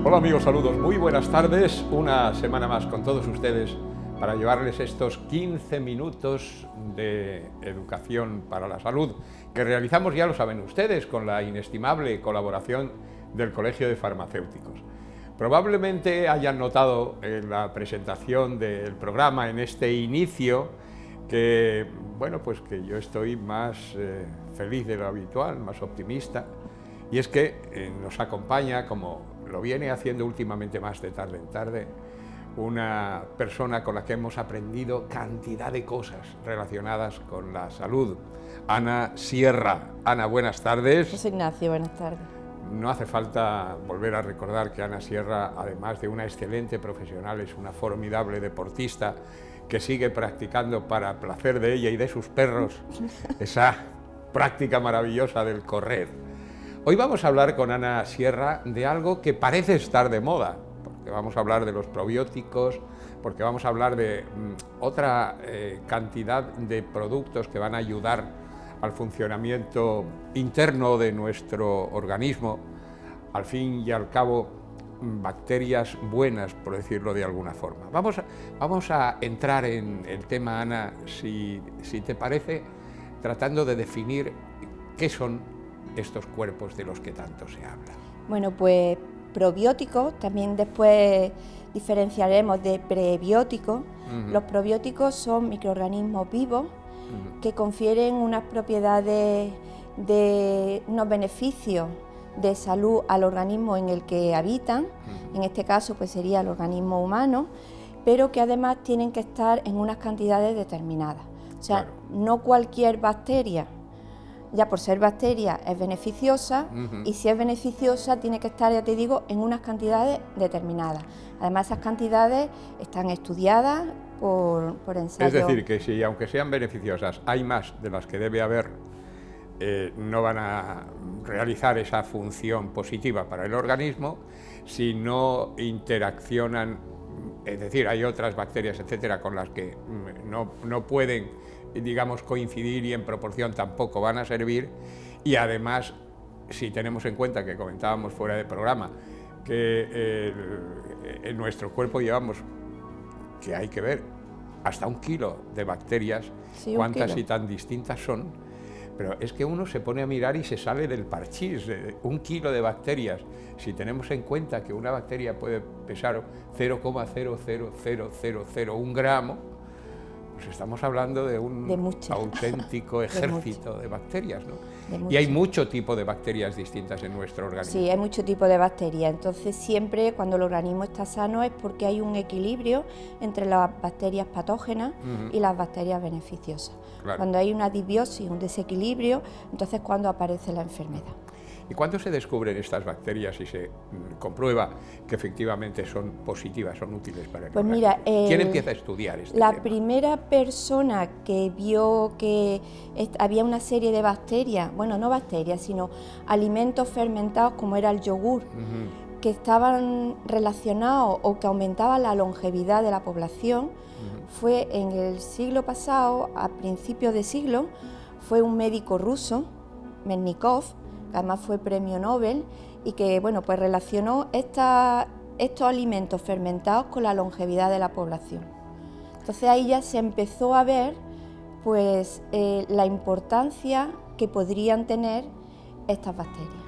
Hola amigos, saludos, muy buenas tardes, una semana más con todos ustedes para llevarles estos 15 minutos de educación para la salud que realizamos, ya lo saben ustedes, con la inestimable colaboración del Colegio de Farmacéuticos. Probablemente hayan notado en la presentación del programa, en este inicio, que, bueno, pues que yo estoy más feliz de lo habitual, más optimista, y es que nos acompaña, como lo viene haciendo últimamente más de tarde en tarde, una persona con la que hemos aprendido cantidad de cosas relacionadas con la salud. Ana Sierra. Ana, buenas tardes. José Ignacio, buenas tardes. No hace falta volver a recordar que Ana Sierra, además de una excelente profesional, es una formidable deportista que sigue practicando para placer de ella y de sus perros esa práctica maravillosa del correr. Hoy vamos a hablar con Ana Sierra de algo que parece estar de moda, porque vamos a hablar de los probióticos, porque vamos a hablar de otra cantidad de productos que van a ayudar al funcionamiento interno de nuestro organismo, al fin y al cabo bacterias buenas, por decirlo de alguna forma. Vamos a entrar en el tema, Ana, si te parece, tratando de definir qué son estos cuerpos de los que tanto se habla. Bueno, pues probióticos, también después diferenciaremos de prebióticos. Los probióticos son microorganismos vivos que confieren unas propiedades unos beneficios de salud al organismo en el que habitan, en este caso pues sería el organismo humano, pero que además tienen que estar en unas cantidades determinadas. O sea, claro, no cualquier bacteria, ya por ser bacteria, es beneficiosa, y si es beneficiosa tiene que estar, ya te digo, en unas cantidades determinadas. Además, esas cantidades están estudiadas por ensayos. Es decir, que si aunque sean beneficiosas, hay más de las que debe haber, no van a realizar esa función positiva para el organismo si no interaccionan, es decir, hay otras bacterias, etcétera, con las que no pueden, digamos, coincidir y en proporción tampoco van a servir. Y además, si tenemos en cuenta que comentábamos fuera de programa que en nuestro cuerpo llevamos, que hay que ver, hasta 1 kilo de bacterias, sí, cuántas y tan distintas son, pero es que uno se pone a mirar y se sale del parchís. 1 kilo de bacterias, si tenemos en cuenta que una bacteria puede pesar 0,00001 gramo, pues estamos hablando de un auténtico ejército de bacterias, ¿no? Y hay mucho tipo de bacterias distintas en nuestro organismo. Sí, hay mucho tipo de bacterias. Entonces siempre cuando el organismo está sano es porque hay un equilibrio entre las bacterias patógenas y las bacterias beneficiosas. Claro. Cuando hay una disbiosis, un desequilibrio, entonces es cuando aparece la enfermedad. ¿Y cuándo se descubren estas bacterias y se comprueba que efectivamente son positivas, son útiles para el organismo? Mira, ¿quién empieza a estudiar este tema? La primera persona que vio que había una serie de bacterias, bueno, no bacterias, sino alimentos fermentados como era el yogur, que estaban relacionados o que aumentaban la longevidad de la población, fue en el siglo pasado, a principios de siglo, fue un médico ruso, Mednikov, que además fue premio Nobel, y que bueno, pues relacionó estos alimentos fermentados con la longevidad de la población. Entonces ahí ya se empezó a ver pues la importancia que podrían tener estas bacterias.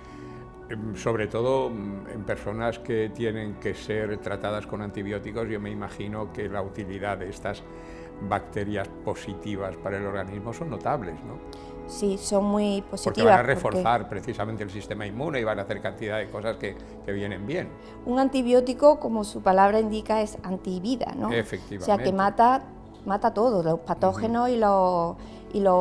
Sobre todo en personas que tienen que ser tratadas con antibióticos, yo me imagino que la utilidad de estas bacterias positivas para el organismo son notables, ¿no? Sí, son muy positivas. Porque van a reforzar precisamente el sistema inmune y van a hacer cantidad de cosas que vienen bien. Un antibiótico, como su palabra indica, es antivida, ¿no? Efectivamente. O sea, que mata todo, los patógenos y los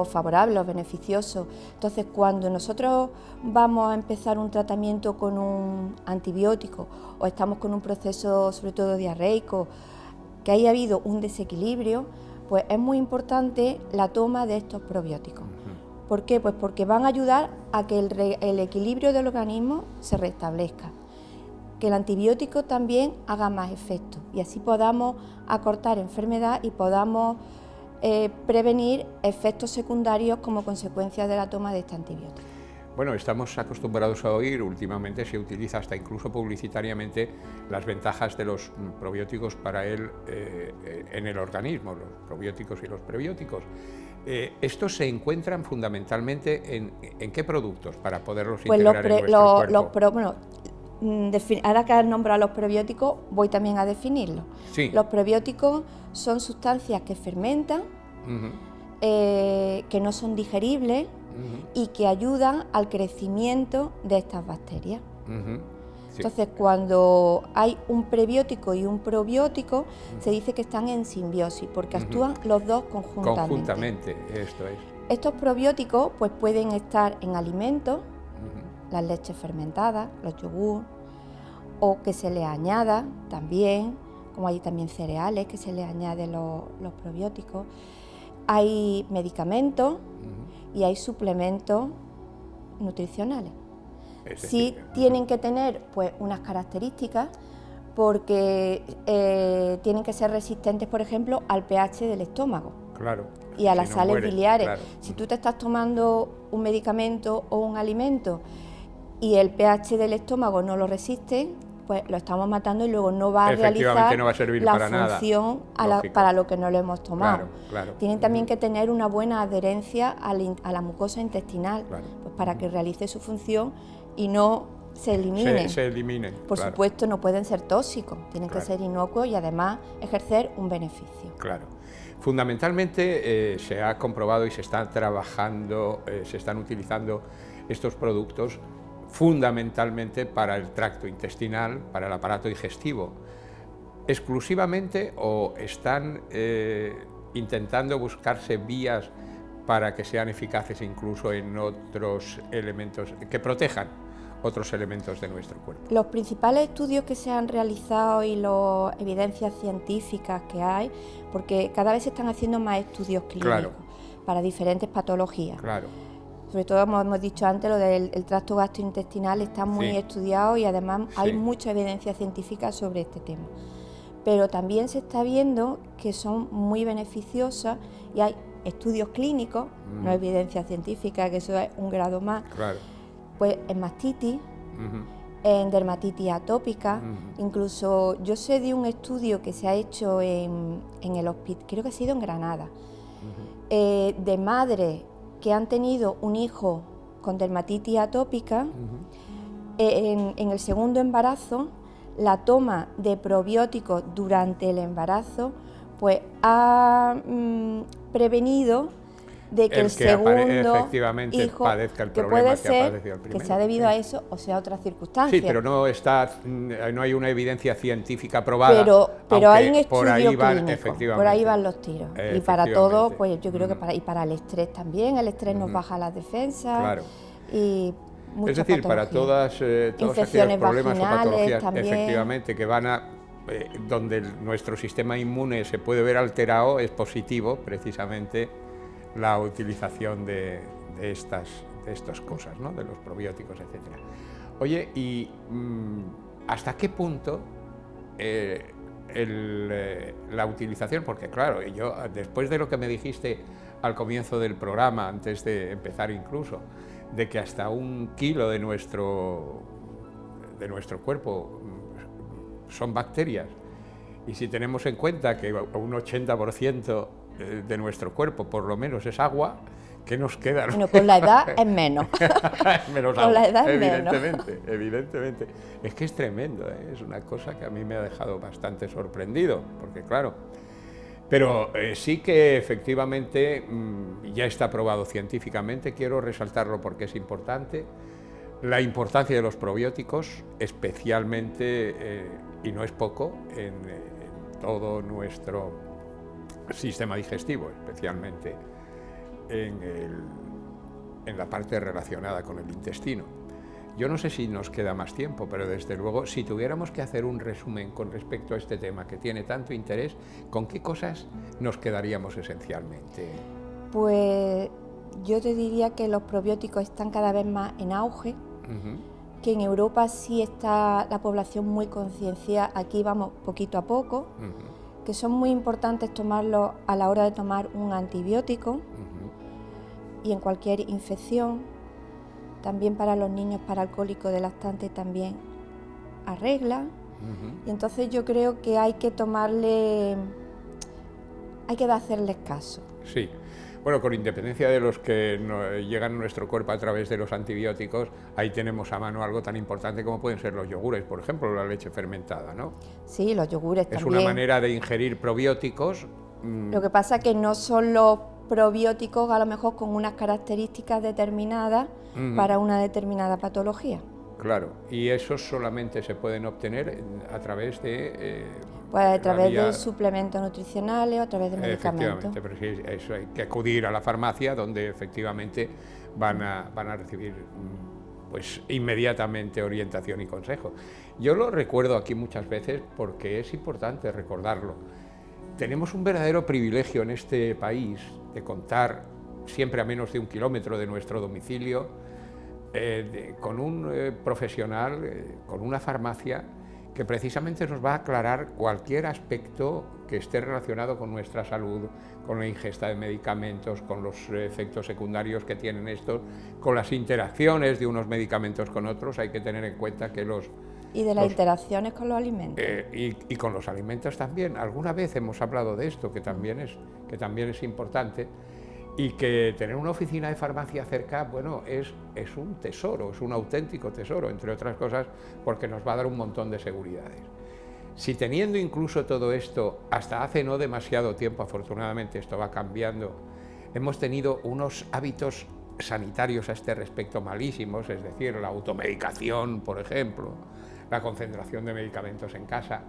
favorables, los beneficiosos. Entonces, cuando nosotros vamos a empezar un tratamiento con un antibiótico o estamos con un proceso, sobre todo diarreico, que haya habido un desequilibrio, pues es muy importante la toma de estos probióticos. ¿Por qué? Pues porque van a ayudar a que el equilibrio del organismo se restablezca, que el antibiótico también haga más efecto y así podamos acortar enfermedad y podamos prevenir efectos secundarios como consecuencia de la toma de este antibiótico. Bueno, estamos acostumbrados a oír, últimamente se utiliza hasta incluso publicitariamente las ventajas de los probióticos para en el organismo, los probióticos y los prebióticos. ¿Estos se encuentran fundamentalmente en qué productos para poderlos integrar en nuestro cuerpo? Ahora que has nombrado los prebióticos, voy también a definirlos. Sí. Los prebióticos son sustancias que fermentan, que no son digeribles y que ayudan al crecimiento de estas bacterias. Sí. Entonces, cuando hay un prebiótico y un probiótico, se dice que están en simbiosis, porque actúan los dos conjuntamente. Conjuntamente, esto es. Estos probióticos pues, pueden estar en alimentos, las leches fermentadas, los yogur, o que se le añada también, como hay también cereales que se le añaden los probióticos. Hay medicamentos y hay suplementos nutricionales. Sí tienen que tener pues unas características porque tienen que ser resistentes, por ejemplo, al pH del estómago. Claro. Y a las sales biliares. Claro. Si tú te estás tomando un medicamento o un alimento y el pH del estómago no lo resiste, pues lo estamos matando y luego no va a realizar no va a servir la para función para lo que no lo hemos tomado. Claro. Tienen también que tener una buena adherencia a la mucosa intestinal, pues para que realice su función y no se eliminen. Se eliminen. Por supuesto, no pueden ser tóxicos, tienen que ser inocuos y además ejercer un beneficio. Claro. Fundamentalmente se ha comprobado y se están trabajando, se están utilizando estos productos fundamentalmente para el tracto intestinal, para el aparato digestivo, exclusivamente, o están intentando buscarse vías para que sean eficaces incluso en otros elementos, que protejan otros elementos de nuestro cuerpo. Los principales estudios que se han realizado y las evidencias científicas que hay, porque cada vez se están haciendo más estudios clínicos para diferentes patologías. Claro. Sobre todo, como hemos dicho antes, lo del tracto gastrointestinal está muy estudiado y además hay mucha evidencia científica sobre este tema. Pero también se está viendo que son muy beneficiosas y hay estudios clínicos, no evidencia científica, que eso es un grado más, pues en mastitis, en dermatitis atópica, incluso yo sé de un estudio que se ha hecho en el hospital, creo que ha sido en Granada, de madres que han tenido un hijo con dermatitis atópica, en el segundo embarazo, la toma de probióticos durante el embarazo pues ha prevenido de que el segundo hijo padezca el que problema puede ser que ha padecido el primero. que sea debido a eso o sea otra circunstancia. Sí, pero no hay una evidencia científica probada. Pero hay un estudio por ahí clínico, por ahí van los tiros. Y para todo, pues yo creo que y para el estrés también, el estrés nos baja las defensas. Claro. Y es decir, para todos aquellos problemas o patologías, también, efectivamente, que van donde nuestro sistema inmune se puede ver alterado, es positivo precisamente la utilización de estas cosas, ¿no? De los probióticos, etcétera. Oye, y ¿hasta qué punto la utilización? Porque claro, yo después de lo que me dijiste al comienzo del programa, antes de empezar incluso, de que hasta 1 kilo de nuestro cuerpo son bacterias, y si tenemos en cuenta que un 80% de nuestro cuerpo por lo menos es agua, ¿qué nos queda? Bueno, con la edad es menos. Menos con agua, la edad es evidentemente. Es que es tremendo, es una cosa que a mí me ha dejado bastante sorprendido, porque claro, pero sí que efectivamente ya está probado científicamente, quiero resaltarlo porque es importante, la importancia de los probióticos, especialmente, y no es poco, en todo nuestro sistema digestivo, especialmente en la parte relacionada con el intestino. Yo no sé si nos queda más tiempo, pero desde luego, si tuviéramos que hacer un resumen con respecto a este tema que tiene tanto interés, ¿con qué cosas nos quedaríamos esencialmente? Pues yo te diría que los probióticos están cada vez más en auge, que en Europa sí está la población muy concienciada, aquí vamos poquito a poco, que son muy importantes tomarlos a la hora de tomar un antibiótico y en cualquier infección. También para los niños paraalcohólicos de lactante también arregla. Y entonces yo creo que hay que hacerles caso. Sí. Bueno, con independencia de los que llegan a nuestro cuerpo a través de los antibióticos, ahí tenemos a mano algo tan importante como pueden ser los yogures, por ejemplo, la leche fermentada, ¿no? Sí, los yogures también. Es una manera de ingerir probióticos. Lo que pasa es que no son los probióticos a lo mejor con unas características determinadas para una determinada patología. Claro, y esos solamente se pueden obtener a través de... pues a través de suplementos nutricionales o a través de medicamentos. Efectivamente, pero sí, eso hay que acudir a la farmacia donde efectivamente van a recibir pues inmediatamente orientación y consejo. Yo lo recuerdo aquí muchas veces porque es importante recordarlo. Tenemos un verdadero privilegio en este país de contar siempre a menos de 1 kilómetro de nuestro domicilio con un profesional, con una farmacia que precisamente nos va a aclarar cualquier aspecto que esté relacionado con nuestra salud, con la ingesta de medicamentos, con los efectos secundarios que tienen estos, con las interacciones de unos medicamentos con otros. Hay que tener en cuenta que y de las interacciones con los alimentos. Y con los alimentos también. Alguna vez hemos hablado de esto, que también es importante, y que tener una oficina de farmacia cerca, bueno, es un tesoro, es un auténtico tesoro, entre otras cosas, porque nos va a dar un montón de seguridades. Si teniendo incluso todo esto, hasta hace no demasiado tiempo, afortunadamente esto va cambiando, hemos tenido unos hábitos sanitarios a este respecto malísimos, es decir, la automedicación, por ejemplo, la concentración de medicamentos en casa.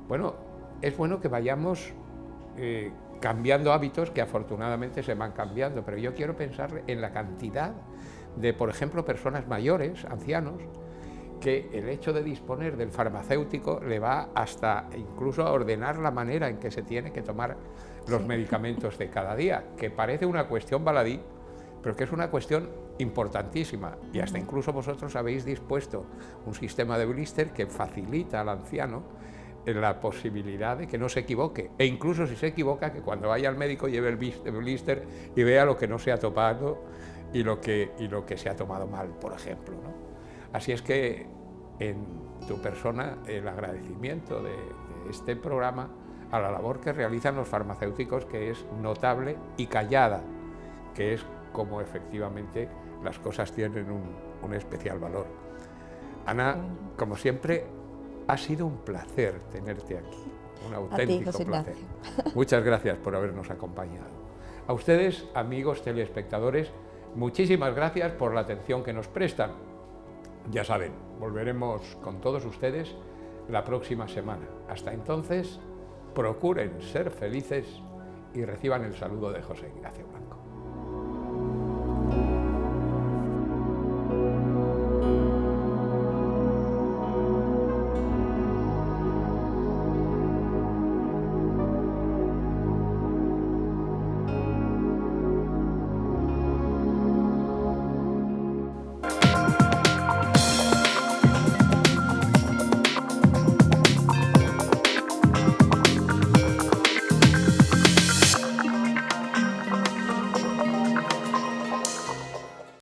Bueno, es bueno que vayamos cambiando hábitos que afortunadamente se van cambiando, pero yo quiero pensar en la cantidad de, por ejemplo, personas mayores, ancianos, que el hecho de disponer del farmacéutico le va hasta incluso a ordenar la manera en que se tiene que tomar los medicamentos de cada día, que parece una cuestión baladí, pero que es una cuestión importantísima, y hasta incluso vosotros habéis dispuesto un sistema de blister que facilita al anciano la posibilidad de que no se equivoque, e incluso si se equivoca, que cuando vaya al médico lleve el blister y vea lo que no se ha tomado y lo que se ha tomado mal, por ejemplo, ¿no? Así es que en tu persona el agradecimiento de este programa a la labor que realizan los farmacéuticos, que es notable y callada, que es como efectivamente las cosas tienen un especial valor. Ana, como siempre, ha sido un placer tenerte aquí, un auténtico placer. Muchas gracias por habernos acompañado. A ustedes, amigos telespectadores, muchísimas gracias por la atención que nos prestan. Ya saben, volveremos con todos ustedes la próxima semana. Hasta entonces, procuren ser felices y reciban el saludo de José Ignacio Blanco.